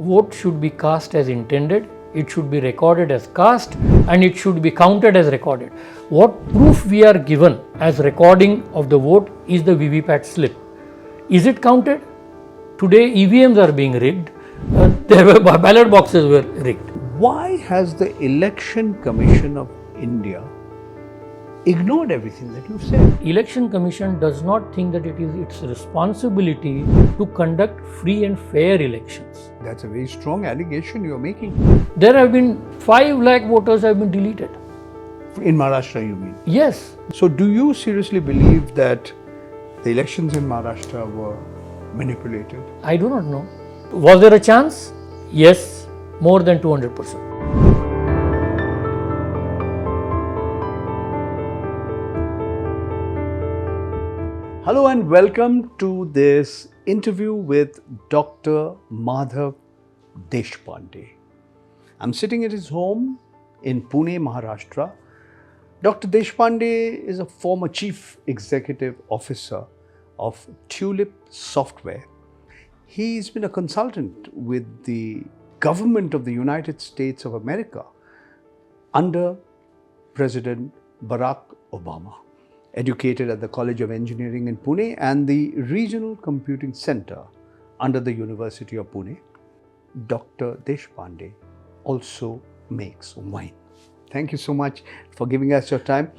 vote should be cast as intended, it should be recorded as cast, and it should be counted as recorded. What proof we are given as recording of the vote is the VVPAT slip. Is it counted? Today EVMs are being rigged, ballot boxes were rigged. Why has the Election Commission of India ignored everything that you've said? Election Commission does not think that it is its responsibility to conduct free and fair elections. That's a very strong allegation you're making. There have been 5 lakh voters have been deleted. In Maharashtra, you mean? Yes. So do you seriously believe that the elections in Maharashtra were manipulated? I do not know. Was there a chance? Yes, more than 200%. Hello and welcome to this interview with Dr. Madhav Deshpande. I'm sitting at his home in Pune, Maharashtra. Dr. Deshpande is a former Chief Executive Officer of Tulip Software. He's been a consultant with the government of the United States of America under President Barack Obama. Educated at the College of Engineering in Pune and the Regional Computing Center under the University of Pune, Dr. Deshpande also makes wine. Thank you so much for giving us your time.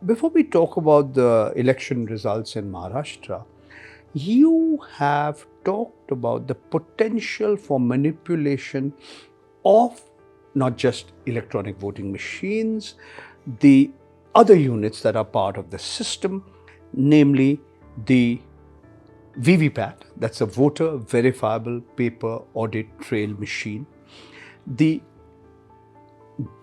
Before we talk about the election results in Maharashtra, you have talked about the potential for manipulation of not just electronic voting machines, the other units that are part of the system, namely the VVPAT, that's a voter verifiable paper audit trail machine, the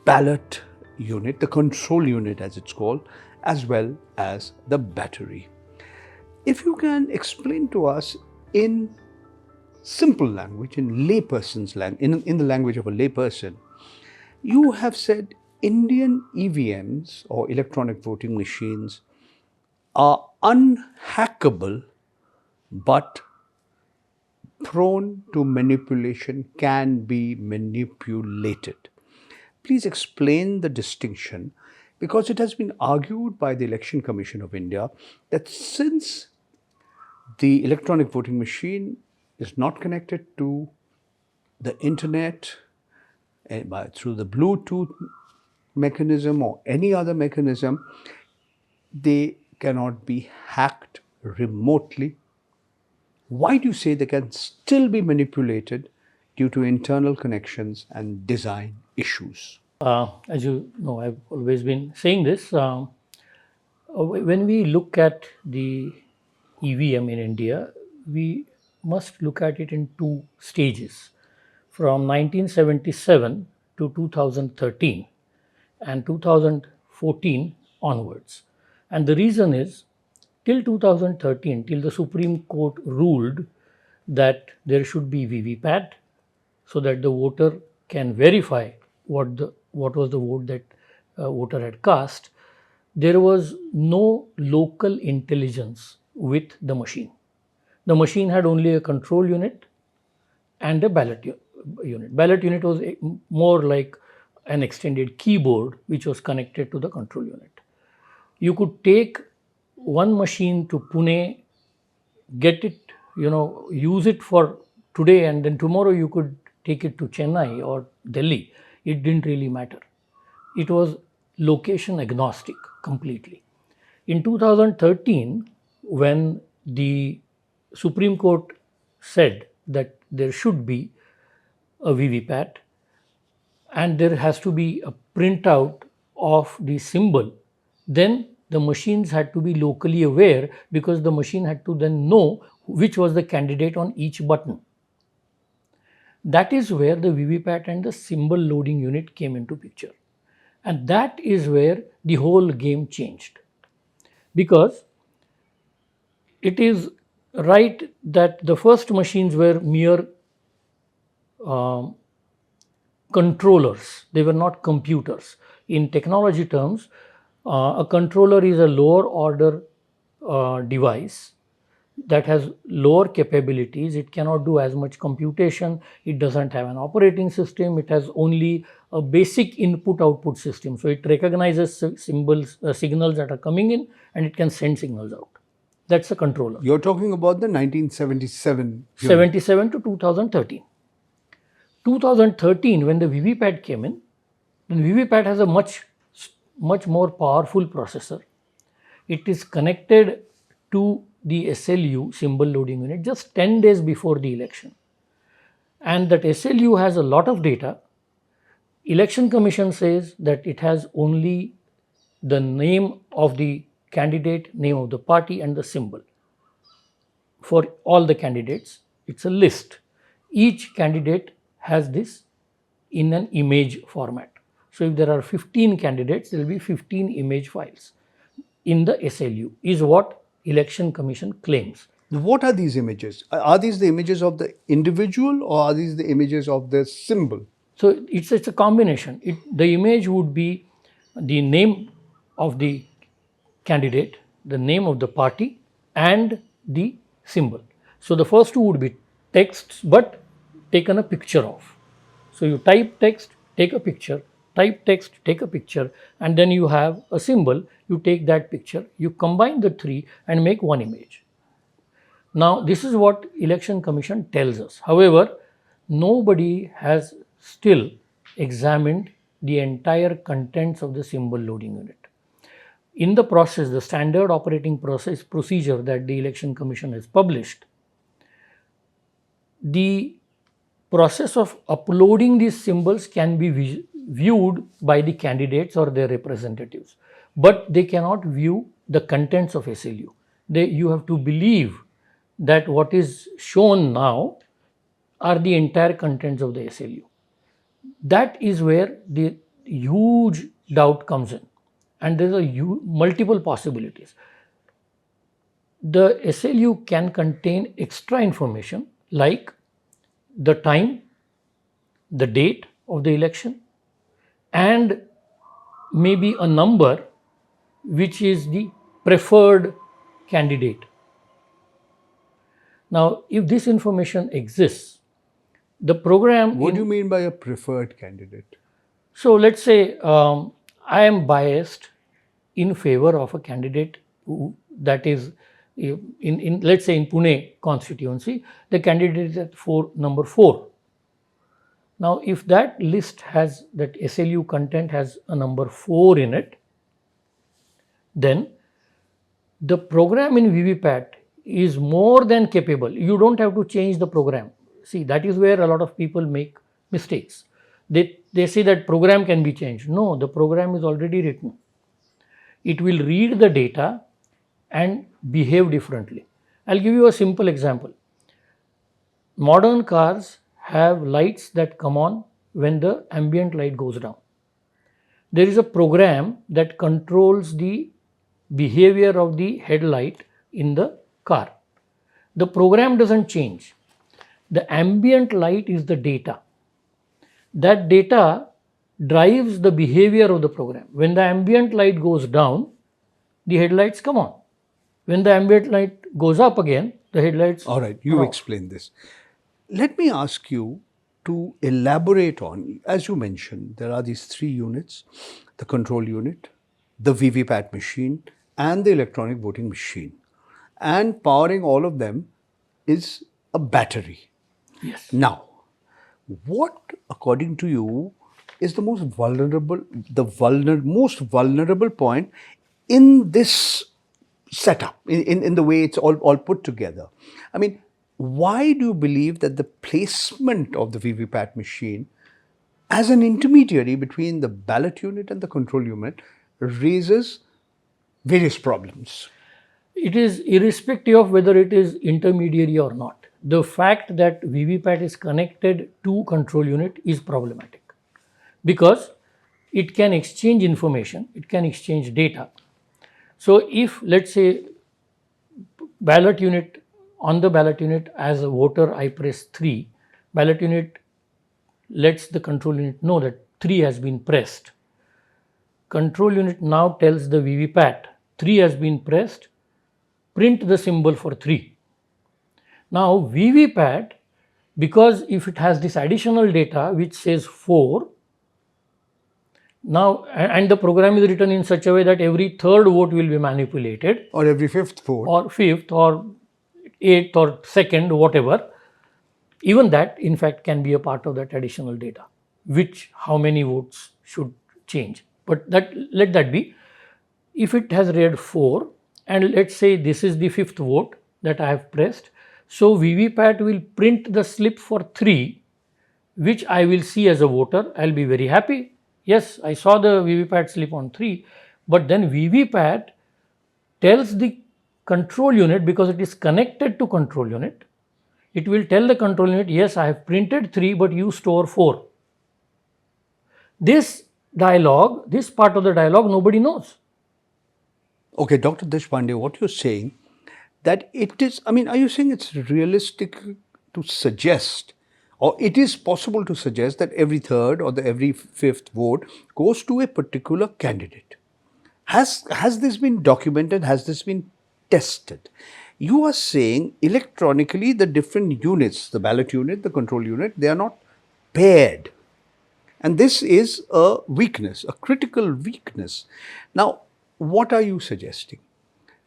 ballot unit, the control unit as it's called, as well as the battery. If you can explain to us in simple language, in layperson's language, in the language of a layperson, you have said Indian EVMs or electronic voting machines are unhackable but prone to manipulation, can be manipulated. Please explain the distinction, because it has been argued by the Election Commission of India that since the electronic voting machine is not connected to the internet through the Bluetooth mechanism or any other mechanism, they cannot be hacked remotely. Why do you say they can still be manipulated due to internal connections and design issues? As you know, I've always been saying this. When we look at the EVM in India, we must look at it in 2 stages. From 1977 to 2013 and 2014 onwards. And the reason is, till 2013, till the Supreme Court ruled that there should be VVPAT so that the voter can verify what was the vote that voter had cast, there was no local intelligence with the machine. The machine had only a control unit and a ballot unit. Ballot unit was more like an extended keyboard which was connected to the control unit. You could take one machine to Pune, get it, use it for today, and then tomorrow you could take it to Chennai or Delhi. It didn't really matter. It was location agnostic completely. In 2013, when the Supreme Court said that there should be a VVPAT, and there has to be a printout of the symbol, then the machines had to be locally aware, because the machine had to then know which was the candidate on each button. That is where the VVPAT and the symbol loading unit came into picture. And that is where the whole game changed. Because it is right that the first machines were mere controllers. They were not computers. In technology terms, a controller is a lower order device that has lower capabilities. It cannot do as much computation. It doesn't have an operating system. It has only a basic input output system. So it recognizes symbols, signals that are coming in, and it can send signals out. That's a controller. You're talking about the 1977 unit. 77 to 2013. 2013, when the VVPAT came in, the VVPAT has a much more powerful processor. It is connected to the SLU, symbol loading unit, just 10 days before the election. And that SLU has a lot of data. Election Commission says that it has only the name of the candidate, name of the party, and the symbol. For all the candidates, it's a list. Each candidate has this in an image format. So if there are 15 candidates, there will be 15 image files in the SLU, is what Election Commission claims. What are these images? Are these the images of the individual, or are these the images of the symbol? So it's a combination. The image would be the name of the candidate, the name of the party, and the symbol. So the first two would be texts, but taken a picture of. So you type text, take a picture, type text, take a picture, and then you have a symbol. You take that picture, you combine the three and make one image. Now, this is what Election Commission tells us. However, nobody has still examined the entire contents of the symbol loading unit. In the process, the standard operating procedure that the Election Commission has published, the process of uploading these symbols can be viewed by the candidates or their representatives, but they cannot view the contents of SLU. You have to believe that what is shown now are the entire contents of the SLU. That is where the huge doubt comes in, and there are multiple possibilities. The SLU can contain extra information like the time, the date of the election, and maybe a number which is the preferred candidate. Now, if this information exists, the program... What do you mean by a preferred candidate? So let's say I am biased in favor of a candidate that is let's say in Pune constituency, the candidate is at number 4. Now, if that list has, that SLU content has a number 4 in it, then the program in VVPAT is more than capable. You don't have to change the program. See, that is where a lot of people make mistakes. They say that program can be changed. No, the program is already written. It will read the data and behave differently. I'll give you a simple example. Modern cars have lights that come on when the ambient light goes down. There is a program that controls the behavior of the headlight in the car. The program doesn't change. The ambient light is the data. That data drives the behavior of the program. When the ambient light goes down, the headlights come on. When the ambient light goes up again, the headlights... All right, you explain this. Let me ask you to elaborate on, as you mentioned, there are these 3 units, the control unit, the VVPAT machine, and the electronic voting machine. And powering all of them is a battery. Yes. Now, what, according to you, is the most vulnerable point in this setup, in the way it's all put together? I mean, why do you believe that the placement of the VVPAT machine as an intermediary between the ballot unit and the control unit raises various problems? It is irrespective of whether it is intermediary or not. The fact that VVPAT is connected to control unit is problematic because it can exchange information, it can exchange data. So if, let's say, on the ballot unit, as a voter I press 3, ballot unit lets the control unit know that 3 has been pressed. Control unit now tells the VVPAT 3 has been pressed, print the symbol for 3. Now VVPAT, because if it has this additional data which says 4, now and the program is written in such a way that every third vote will be manipulated, Or every fifth vote. or fifth or eighth or second, whatever, even that in fact can be a part of that additional data, which how many votes should change. But that, let that be. If it has read 4 and let's say this is the fifth vote that I have pressed, so VVPAT will print the slip for 3, which I will see as a voter. I'll be very happy. Yes, I saw the VVPAT slip on 3, but then VVPAT tells the control unit, because it is connected to control unit, it will tell the control unit, yes, I have printed 3, but you store 4. This dialogue, this part of the dialogue, nobody knows. Okay, Dr. Deshpande, what you're saying, that it is, I mean, are you saying it's realistic to suggest, or it is possible to suggest that every third or every fifth vote goes to a particular candidate? Has this been documented? Has this been tested? You are saying electronically the different units, the ballot unit, the control unit, they are not paired. And this is a weakness, a critical weakness. Now, what are you suggesting?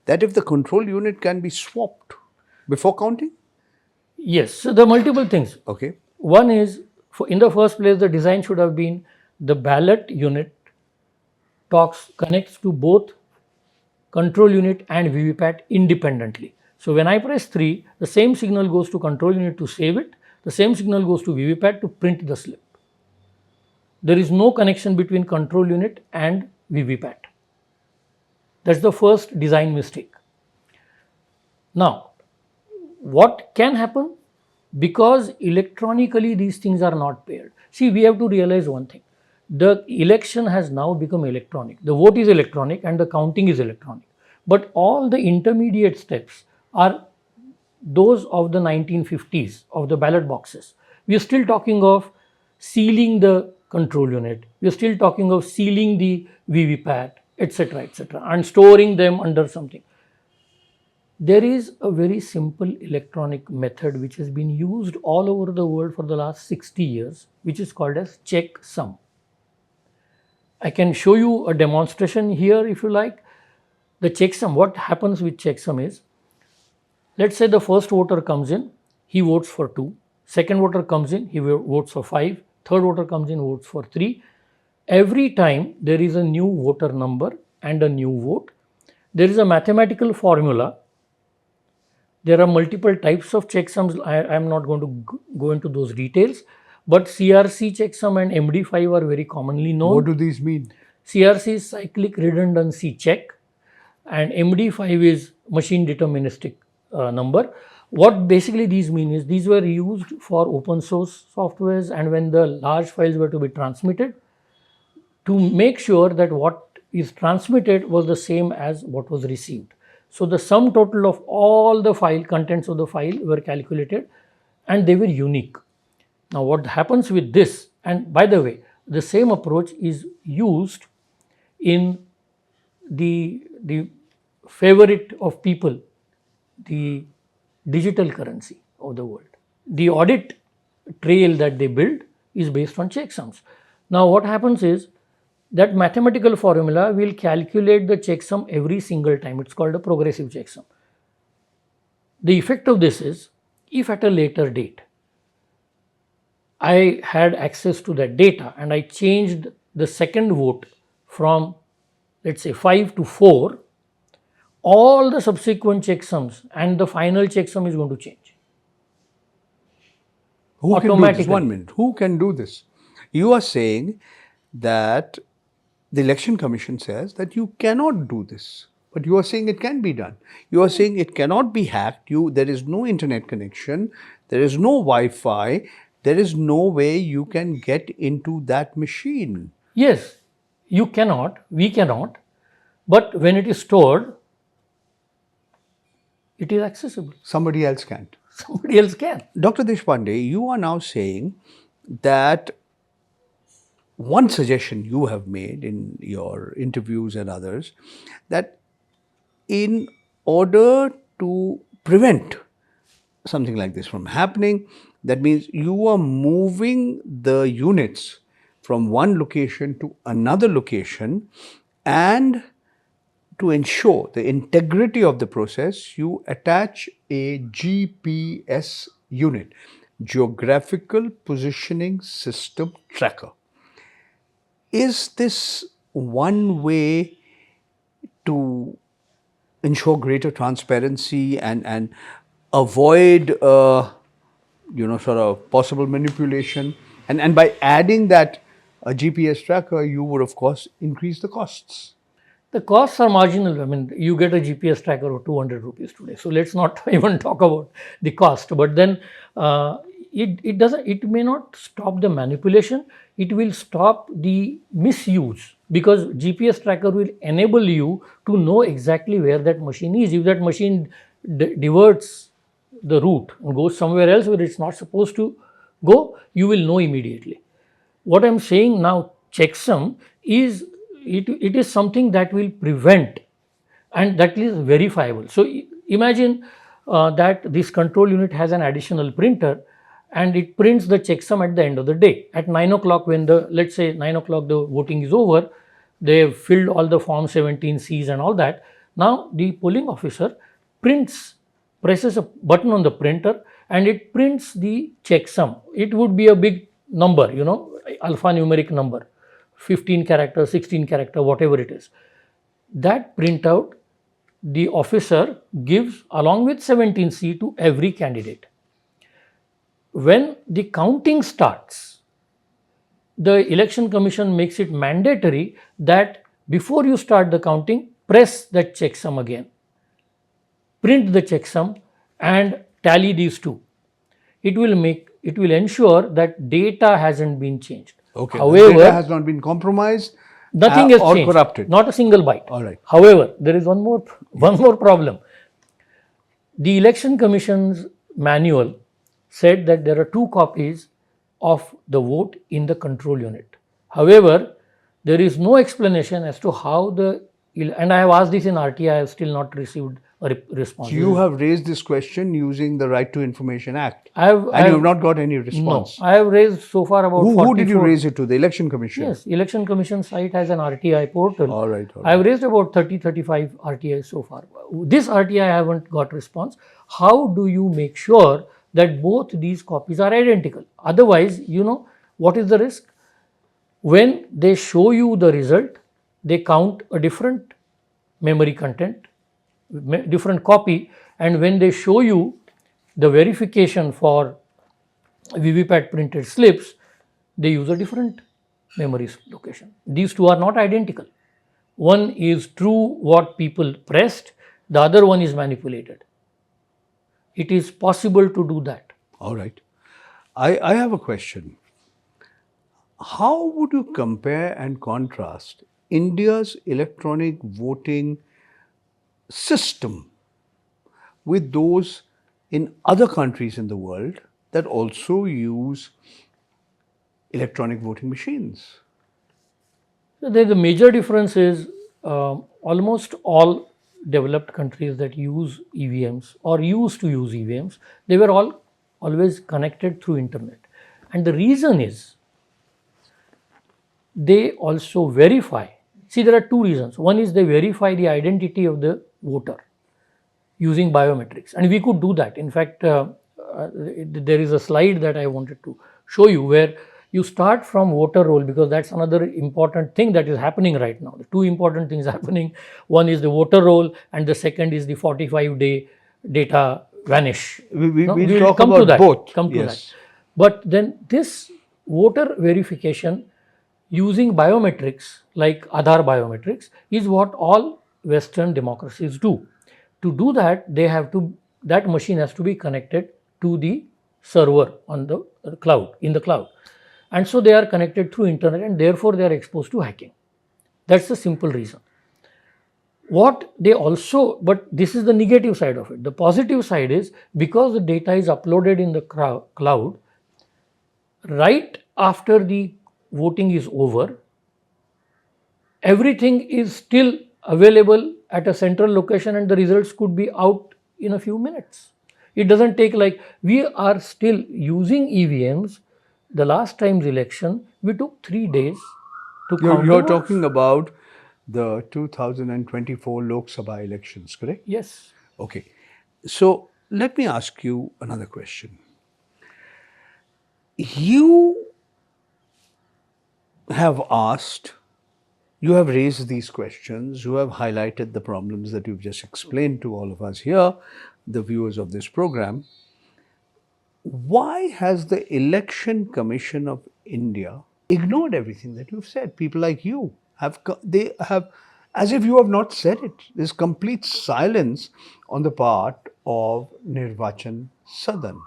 That if the control unit can be swapped before counting? Yes, so there are multiple things. Okay. One is, in the first place, the design should have been the ballot unit connects to both control unit and VVPAT independently. So when I press 3, the same signal goes to control unit to save it, the same signal goes to VVPAT to print the slip. There is no connection between control unit and VVPAT. That's the first design mistake. Now, what can happen? Because electronically these things are not paired. See, we have to realize one thing. The election has now become electronic. The vote is electronic and the counting is electronic. But all the intermediate steps are those of the 1950s, of the ballot boxes. We are still talking of sealing the control unit. We are still talking of sealing the VVPAT, etc., and storing them under something. There is a very simple electronic method which has been used all over the world for the last 60 years, which is called as checksum. I can show you a demonstration here if you like. The checksum, what happens with checksum is, let's say the first voter comes in, he votes for 2. Second voter comes in, he votes for 5. Third voter comes in, votes for 3. Every time there is a new voter number and a new vote, there is a mathematical formula. There are multiple types of checksums. I am not going to go into those details, but CRC checksum and MD5 are very commonly known. What do these mean? CRC is cyclic redundancy check, and MD5 is machine deterministic number. What basically these mean is, these were used for open source softwares and when the large files were to be transmitted, to make sure that what is transmitted was the same as what was received. So the sum total of all the contents of the file were calculated and they were unique. Now what happens with this, and by the way, the same approach is used in the favorite of people, the digital currency of the world. The audit trail that they build is based on checksums. Now what happens is, that mathematical formula will calculate the checksum every single time. It's called a progressive checksum. The effect of this is, if at a later date I had access to that data and I changed the second vote from, let's say, 5 to 4, all the subsequent checksums and the final checksum is going to change. Who can do this? 1 minute. Who can do this? You are saying that the Election Commission says that you cannot do this, but you are saying it can be done. You are saying it cannot be hacked. There is no internet connection. There is no Wi-Fi. There is no way you can get into that machine. Yes, you cannot, we cannot, but when it is stored, it is accessible. Somebody else can't. Somebody else can. Dr. Deshpande, you are now saying that one suggestion you have made in your interviews and others, that in order to prevent something like this from happening. That means you are moving the units from one location to another location, and to ensure the integrity of the process, you attach a GPS unit, Geographical Positioning System Tracker. Is this one way to ensure greater transparency and avoid sort of possible manipulation? And by adding that GPS tracker, you would of course increase the costs. The costs are marginal. I mean, you get a GPS tracker of 200 rupees today. So let's not even talk about the cost. But then it doesn't. It may not stop the manipulation. It will stop the misuse, because GPS tracker will enable you to know exactly where that machine is. If that machine diverts the route and goes somewhere else where it's not supposed to go, you will know immediately. What I'm saying now, checksum is, it is something that will prevent, and that is verifiable. So imagine that this control unit has an additional printer, and it prints the checksum at the end of the day at 9 o'clock, when the, let's say 9 o'clock the voting is over, they have filled all the form 17Cs and all that. Now the polling officer presses a button on the printer, and it prints the checksum. It would be a big number, alphanumeric number, 15 character, 16 character, whatever it is. That printout the officer gives along with 17C to every candidate. When the counting starts, the election commission makes it mandatory that before you start the counting, press that checksum again, print the checksum, and tally these two. It will ensure that data hasn't been changed. Okay. However, data has not been compromised. Nothing has or changed. Corrupted. Not a single byte. All right. However, there is one more problem. The Election Commission's manual said that there are 2 copies of the vote in the control unit. However, there is no explanation as to how and I have asked this in RTI, I have still not received a response. You have raised this question using the Right to Information Act. I have not got any response. No, I have raised so far about Who did you raise it to? The Election Commission? Yes, Election Commission site has an RTI portal. All right. I have raised about 35 RTI so far. This RTI I haven't got response. How do you make sure that both these copies are identical? Otherwise, what is the risk? When they show you the result, they count a different memory content, different copy, and when they show you the verification for VVPAT printed slips, they use a different memory location. These two are not identical. One is true what people pressed, the other one is manipulated. It is possible to do that. All right. I have a question. How would you compare and contrast India's electronic voting system with those in other countries in the world that also use electronic voting machines? The major difference is almost all developed countries that use EVMs or used to use EVMs, they were always connected through internet. And the reason is they also verify. See, there are 2 reasons. One is they verify the identity of the voter using biometrics, and we could do that. In fact, there is a slide that I wanted to show you where you start from voter roll, because that's another important thing that is happening right now. The 2 important things happening. One is the voter roll, and the second is the 45-day data vanish. We'll talk come about to that. Both. Come to that. But then this voter verification using biometrics like Aadhaar biometrics is what all Western democracies do. To do that, that machine has to be connected to the server on the cloud, in the cloud. And so they are connected through internet, and therefore they are exposed to hacking. That's the simple reason. But this is the negative side of it. The positive side is, because the data is uploaded in the cloud, right after the voting is over, everything is still available at a central location, and the results could be out in a few minutes. It doesn't take like we are still using EVMs. The last time's election, we took 3 days to count the You're votes. talking about the 2024 Lok Sabha elections, correct? Yes. Okay. So let me ask you another question. You have asked, you have raised these questions, you have highlighted the problems that you've just explained to all of us here, the viewers of this program. Why has the Election Commission of India ignored everything that you've said? People like you they have, as if you have not said it. There's complete silence on the part of Nirvachan Sadan.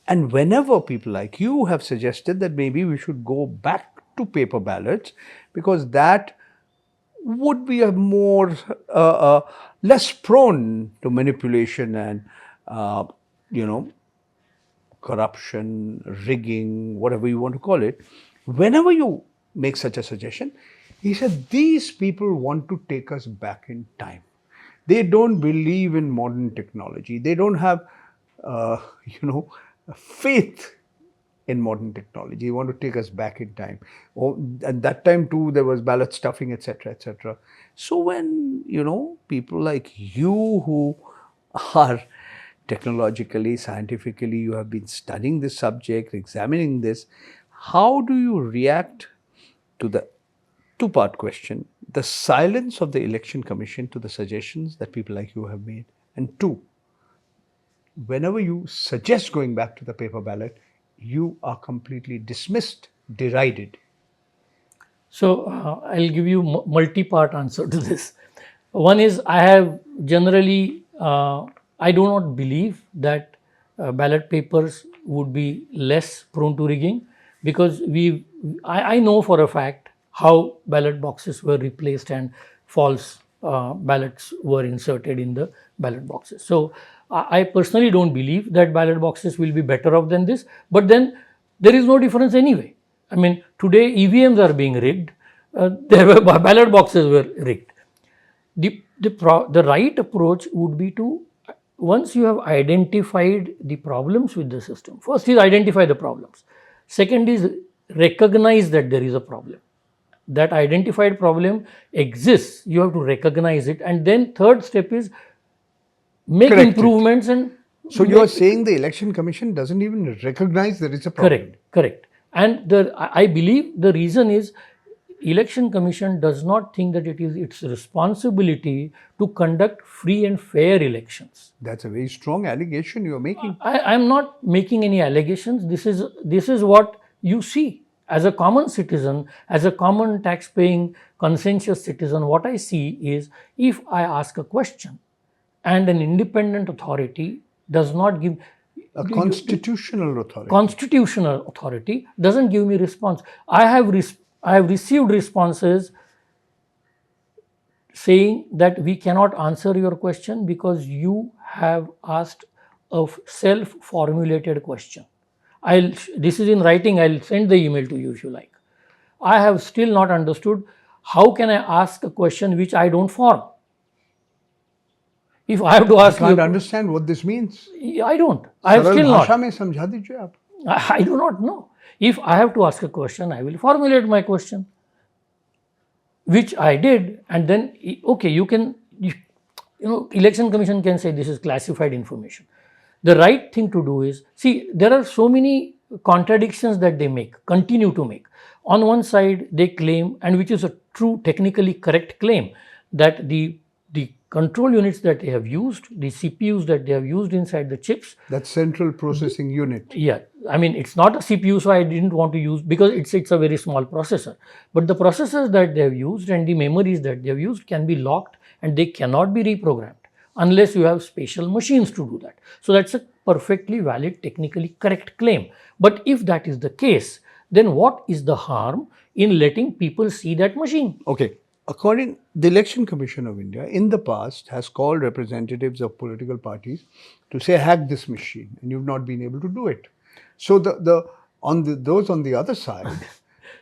And whenever people like you have suggested that maybe we should go back to paper ballots because that would be a more less prone to manipulation and you know corruption, rigging, whatever you want to call it. Whenever you make such a suggestion, he said these people want to take us back in time. They don't believe in modern technology. They don't have uh, you know faith in modern technology. They want to take us back in time. Oh, at that time too, there was ballot stuffing, etc., etc. So when people like you who are technologically, scientifically, you have been studying this subject, examining this, how do you react to the two-part question: the silence of the election commission to the suggestions that people like you have made, and two, whenever you suggest going back to the paper ballot, you are completely dismissed, derided. So I'll give you multi-part answer to this. One is I have generally I do not believe that ballot papers would be less prone to rigging because I know for a fact how ballot boxes were replaced and false ballots were inserted in the ballot boxes. So I personally don't believe that ballot boxes will be better off than this. But then there is no difference anyway. I mean, today EVMs are being rigged. There were ballot boxes were rigged. The right approach would be to, once you have identified the problems with the system, first is identify the problems. Second is recognize that there is a problem. That identified problem exists. You have to recognize it, and then third step is make Correct it. improvements and So you are saying the election commission doesn't even recognize there is a problem. Correct. And I believe the reason is election commission does not think that it is its responsibility to conduct free and fair elections. That's a very strong allegation you are making. I am not making any allegations. This is what you see as a common citizen, as a common tax-paying, conscientious citizen. What I see is if I ask a question and an independent authority does not give A constitutional authority. constitutional authority doesn't give me response. I have received responses saying that we cannot answer your question because you have asked a self-formulated question. This is in writing. I'll send the email to you if you like. I have still not understood how can I ask a question which I don't form. If I have to ask I can't you, understand what this means. I don't. I have सरल still not. भाषा में समझा दीजिए आप. I do not know. If I have to ask a question, I will formulate my question, which I did, and then okay, election commission can say this is classified information. The right thing to do is, see, there are so many contradictions that they continue to make. On one side, they claim, and which is a true technically correct claim, that the control units that they have used, the CPUs that they have used inside the chips. That central processing unit. Yeah, I mean, it's not a CPU, so I didn't want to use, because it's a very small processor. But the processors that they have used and the memories that they have used can be locked and they cannot be reprogrammed unless you have special machines to do that. So that's a perfectly valid, technically correct claim. But if that is the case, then what is the harm in letting people see that machine? Okay. The Election Commission of India in the past has called representatives of political parties to say hack this machine, and you've not been able to do it. So those on the other side.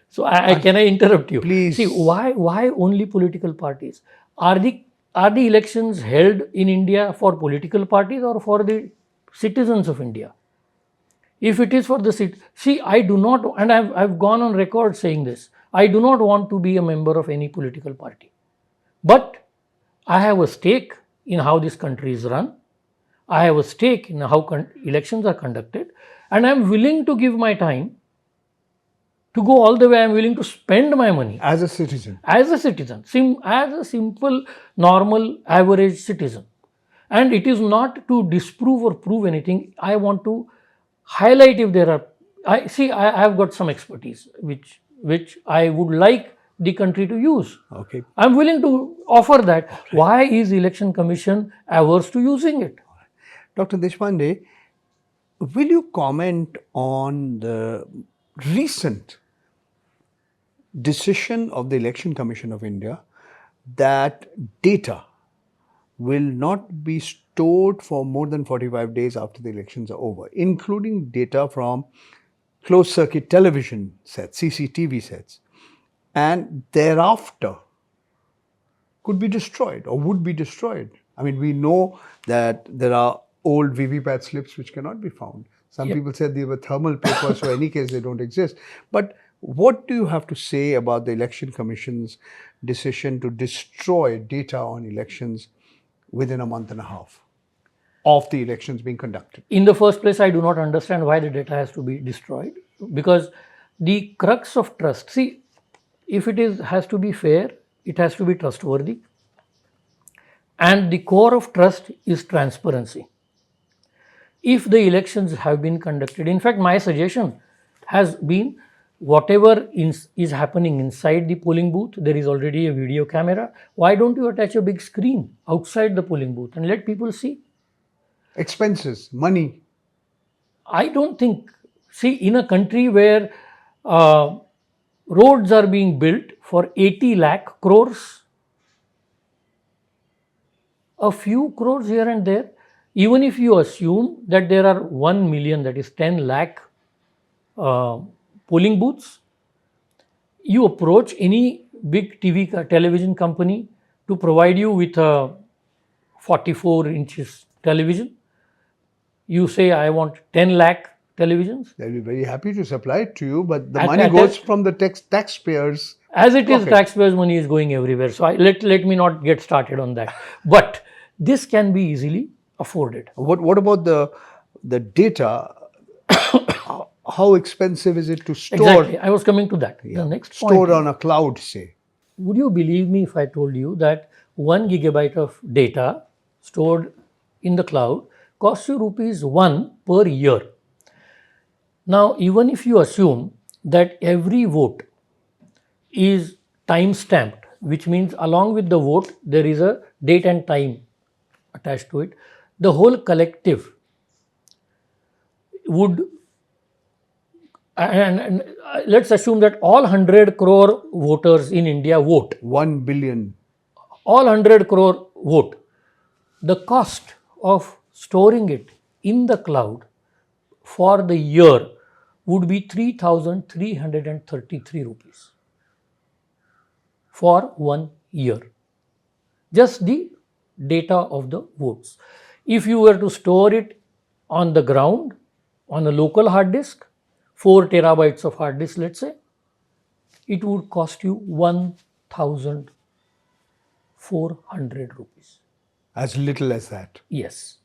So can I interrupt you? Please. See, why only political parties? Are the elections held in India for political parties or for the citizens of India. If it is for the see, I do not, and I've gone on record saying this, I do not want to be a member of any political party. But I have a stake in how this country is run. I have a stake in how elections are conducted, and I'm willing to give my time to go all the way. I'm willing to spend my money As a citizen. as a citizen, as a simple, normal, average citizen. And it is not to disprove or prove anything. I want to highlight if there are. I have got some expertise which I would like the country to use. Okay. I'm willing to offer that. Why is Election Commission averse to using it? Dr. Deshpande, will you comment on the recent decision of the Election Commission of India that data will not be stored for more than 45 days after the elections are over, including data from closed circuit television sets, CCTV sets, and thereafter could be destroyed or would be destroyed? I mean, we know that there are old VVPAT slips which cannot be found. Some people said they were thermal paper, so in any case they don't exist. But what do you have to say about the Election Commission's decision to destroy data on elections within a month and a half of the elections being conducted? In the first place, I do not understand why the data has to be destroyed, because the crux of trust, see, if it has to be fair, it has to be trustworthy, and the core of trust is transparency. If the elections have been conducted, in fact, my suggestion has been whatever is happening inside the polling booth, there is already a video camera. Why don't you attach a big screen outside the polling booth and let people see? Expenses, money. I don't think, see, in a country where roads are being built for 80 lakh crores, a few crores here and there, even if you assume that there are 1 million, that is 10 lakh polling booths, you approach any big television company to provide you with a 44 inches television. You say, I want 10 lakh televisions. They'll be very happy to supply it to you, but the At- money at- goes from the taxpayers. As it is, pocket. taxpayers' money is going everywhere. So let me not get started on that. But this can be easily afforded. What about the data? How expensive is it to store? Exactly. I was coming to that. The next point. Store on a cloud, say. Would you believe me if I told you that 1 gigabyte of data stored in the cloud costs you ₹1 per year? Now, even if you assume that every vote is time stamped, which means along with the vote there is a date and time attached to it, the whole collective would, and let's assume that all 100 crore voters in India vote. 1 billion. All 100 crore vote. The cost of storing it in the cloud for the year would be 3,333 rupees for 1 year. Just the data of the votes. If you were to store it on the ground, on a local hard disk, 4 terabytes of hard disk, let's say, it would cost you 1,400 rupees. As little as that. Yes,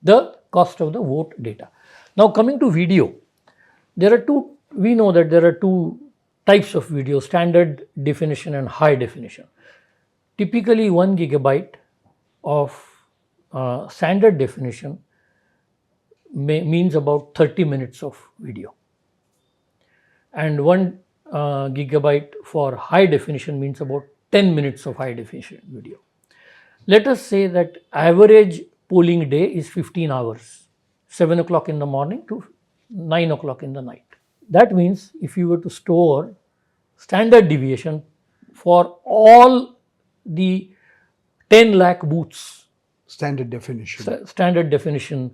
the cost of the vote data. Now, coming to video, we know that there are two types of video, standard definition and high definition. Typically, 1 gigabyte of standard definition means about 30 minutes of video. And 1 gigabyte for high definition means about 10 minutes of high definition video. Let us say that average polling day is 15 hours, 7 o'clock in the morning to 9 o'clock in the night. That means if you were to store standard deviation for all the 10 lakh booths, Standard definition. standard definition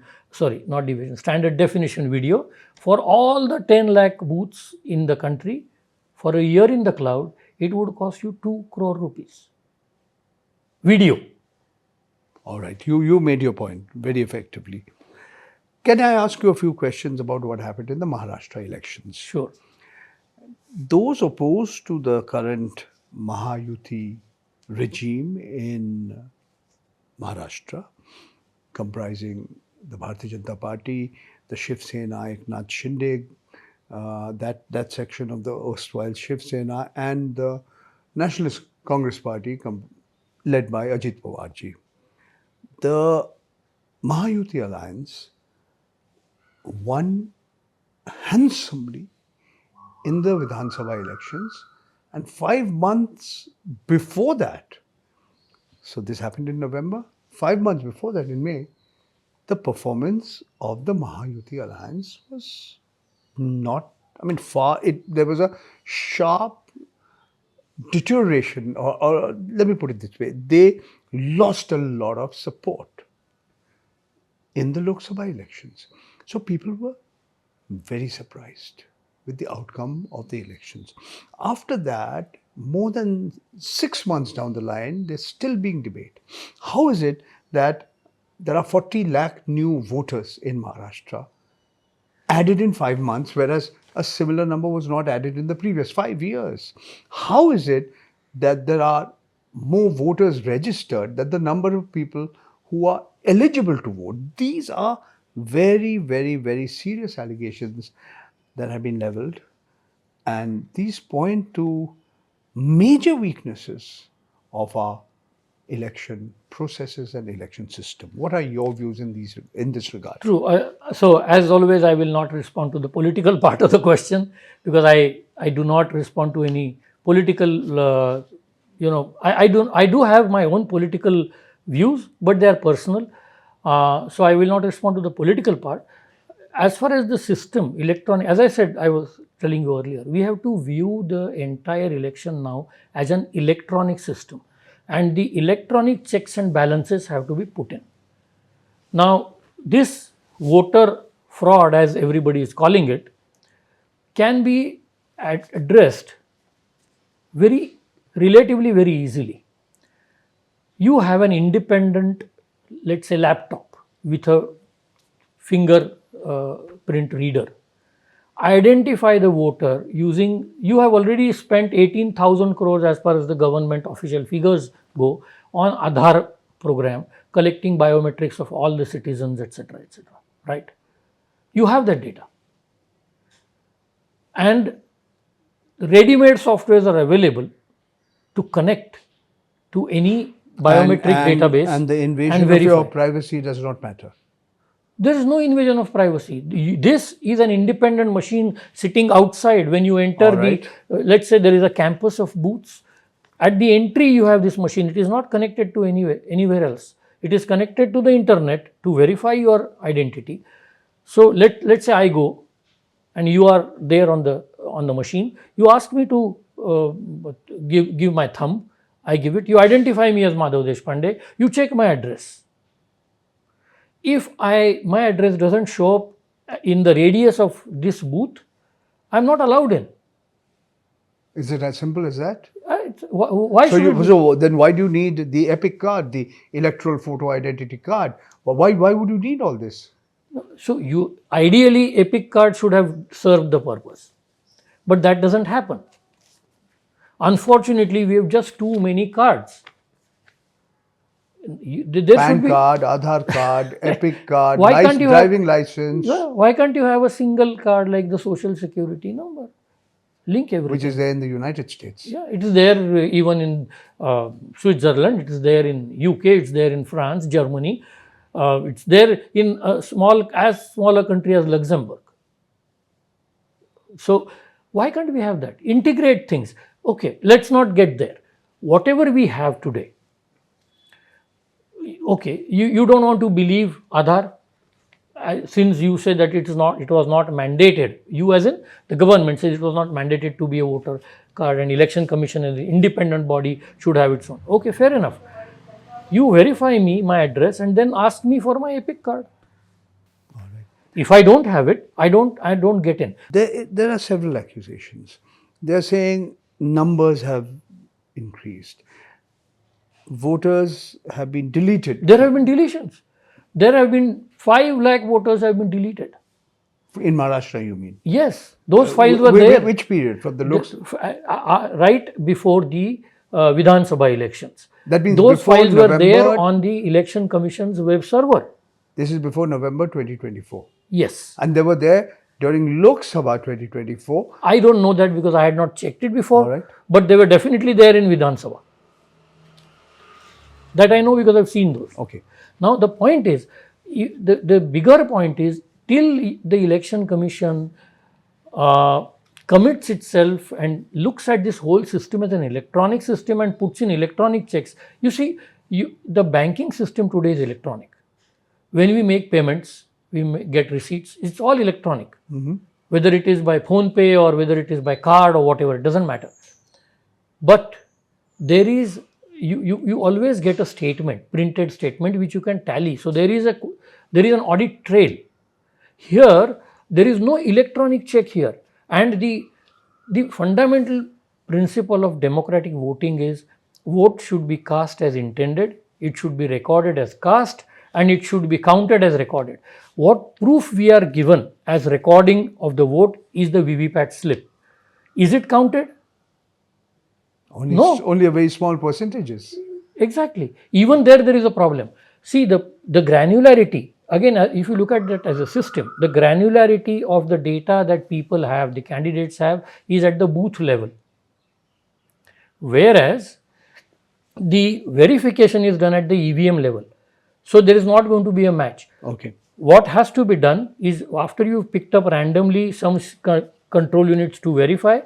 video for all the 10 lakh booths in the country for a year in the cloud, it would cost you 2 crore rupees. Video. All right. You made your point very effectively. Can I ask you a few questions about what happened in the Maharashtra elections? Sure. Those opposed to the current Mahayuti regime in Maharashtra, comprising the Bharatiya Janata Party, the Shiv Sena, Eknath Shinde, that section of the erstwhile Shiv Sena, and the Nationalist Congress Party led by Ajit Pawarji. The Mahayuti alliance won handsomely in the Vidhan Sabha elections, and 5 months before that, so this happened in November, 5 months before that, in May, the performance of the Mahayuti alliance was not, there was a sharp deterioration, or let me put it this way, they lost a lot of support in the Lok Sabha elections. So people were very surprised with the outcome of the elections. After that, more than 6 months down the line, there's still being debate. How is it that there are 40 lakh new voters in Maharashtra added in 5 months, whereas a similar number was not added in the previous 5 years? How is it that there are more voters registered than the number of people who are eligible to vote? These are very, very, very serious allegations that have been leveled, and these point to major weaknesses of our election processes and election system. What are your views in this regard? True. So, as always, I will not respond to the political part of the question, because I do not respond to any political. I do have my own political views, but they are personal. So I will not respond to the political part. As far as the system, electronic, as I said, I was telling you earlier, we have to view the entire election now as an electronic system, and the electronic checks and balances have to be put in. Now, this voter fraud, as everybody is calling it, can be addressed relatively very easily. You have an independent, let's say, laptop with a finger print reader. Identify the voter using, you have already spent 18,000 crores as far as the government official figures go on Aadhaar program, collecting biometrics of all the citizens, etc., etc., right? You have that data. And ready-made softwares are available to connect to any biometric database and the invasion of your privacy does not matter. There is no invasion of privacy. This is an independent machine sitting outside. When you enter let's say there is a campus of booths. At the entry, you have this machine. It is not connected to anywhere else. It is connected to the internet to verify your identity. So let's say I go, and you are there on the machine. You ask me to give my thumb. I give it. You identify me as Madhav Deshpande. You check my address. If my address doesn't show up in the radius of this booth, I'm not allowed in. Is it as simple as that? Why so then why do you need the EPIC card, the electoral photo identity card? Why would you need all this? So ideally EPIC card should have served the purpose, but that doesn't happen. Unfortunately, we have just too many cards. PAN card, Aadhaar card, EPIC card, driving license. Why can't you have a single card like the social security number? Link everything. Which is there in the United States. Yeah, it is there even in Switzerland, it is there in UK, it's there in France, Germany. It's there in as small a country as Luxembourg. So why can't we have that? Integrate things. Okay, let's not get there. Whatever we have today, okay, you don't want to believe Aadhaar, since you say that it was not mandated. You, as in the government, says it was not mandated to be a voter card, and election commission as the independent body should have its own. Okay, fair enough. You verify me, my address, and then ask me for my EPIC card. All right. If I don't have it, I don't get in. There are several accusations. They are saying numbers have increased. Voters have been deleted. There have been deletions. There have been 5 lakh voters have been deleted. In Maharashtra, you mean? Yes, those files were Wh- there. Which period? From the looks. Right before the Vidhan Sabha elections. That means Those before files were there November- on the Election Commission's web server. This is before November 2024. Yes. And they were there during Lok Sabha 2024. I don't know that because I had not checked it before. All right. But they were definitely there in Vidhan Sabha. That I know because I've seen those. Okay. Now the point is, the bigger point is, till the Election Commission commits itself and looks at this whole system as an electronic system and puts in electronic checks. You see, the banking system today is electronic. When we make payments, we get receipts, it's all electronic. Whether it is by phone pay or whether it is by card or whatever, it doesn't matter. But there is, you always get a statement, printed statement, which you can tally. So there is an audit trail. Here, there is no electronic check here. And the fundamental principle of democratic voting is, vote should be cast as intended, it should be recorded as cast, and it should be counted as recorded. What proof we are given as recording of the vote is the VVPAT slip. Is it counted? No. Only a very small percentages. Exactly. Even there is a problem. See, the granularity, again, if you look at that as a system, the granularity of the data that people have, the candidates have, is at the booth level. Whereas the verification is done at the EVM level. So there is not going to be a match. Okay. What has to be done is, after you've picked up randomly some control units to verify,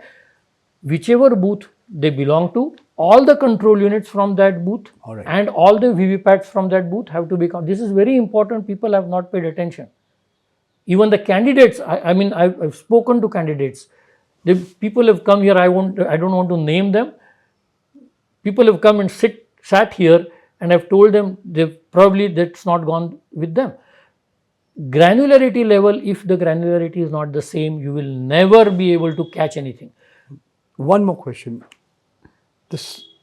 whichever booth they belong to, all the control units from that booth and all the VVPATs from that booth have to be counted. This is very important. People have not paid attention. Even the candidates, I've spoken to candidates. The people have come here, I don't want to name them. People have come and sat here, and I've told them that's not gone with them. Granularity level, if the granularity is not the same, you will never be able to catch anything. One more question.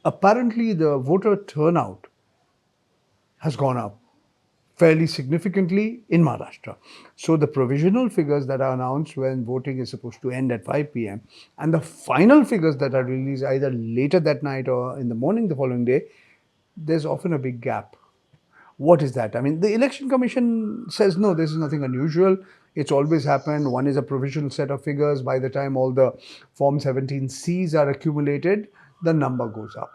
Apparently, the voter turnout has gone up fairly significantly in Maharashtra. So the provisional figures that are announced when voting is supposed to end at 5 p.m. and the final figures that are released either later that night or in the morning the following day, there's often a big gap. What is that? I mean, the Election Commission says, no, this is nothing unusual. It's always happened. One is a provisional set of figures. By the time all the Form 17Cs are accumulated, the number goes up.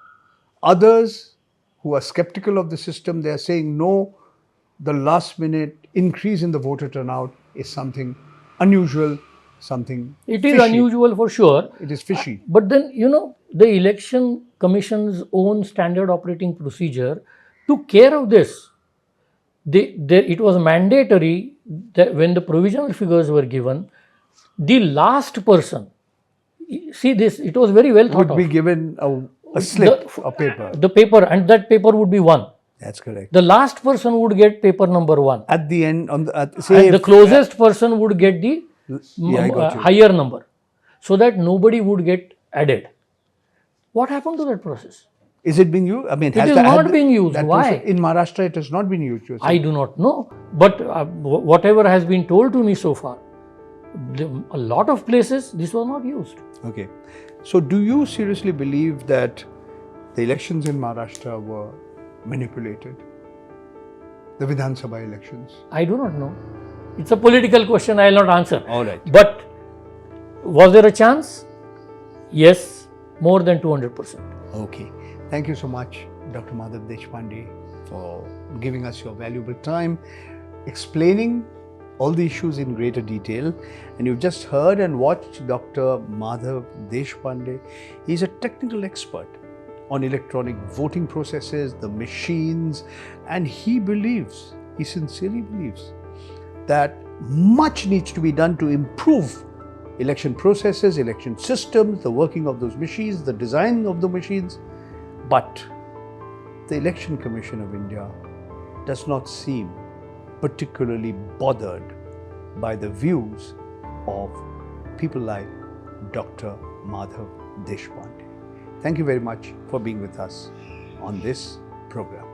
Others who are skeptical of the system, they are saying, no, the last minute increase in the voter turnout is something unusual, something It is fishy. unusual for sure. It is fishy. But then, the Election Commission's own standard operating procedure took care of this. It was mandatory that when the provisional figures were given, the last person, see this, it was very well thought Would be of. given a slip, a paper. The paper, and that paper would be 1. That's correct. The last person would get paper number 1. At the end, and the closest person would get the I got you. higher number, so that nobody would get added. What happened to that process? Is it being used? I mean, It is not being used. Why? In Maharashtra, it has not been used. I do not know. But whatever has been told to me so far, a lot of places this was not used. Okay. So, do you seriously believe that the elections in Maharashtra were manipulated? The Vidhan Sabha elections? I do not know. It's a political question, I will not answer. All right. But was there a chance? Yes, more than 200%. Okay. Thank you so much, Dr. Madhav Deshpande, for giving us your valuable time, explaining all the issues in greater detail. And you've just heard and watched Dr. Madhav Deshpande. He's a technical expert on electronic voting processes, the machines, and he sincerely believes that much needs to be done to improve election processes, election systems, the working of those machines, the design of the machines. But the Election Commission of India does not seem particularly bothered by the views of people like Dr. Madhav Deshpande. Thank you very much for being with us on this program.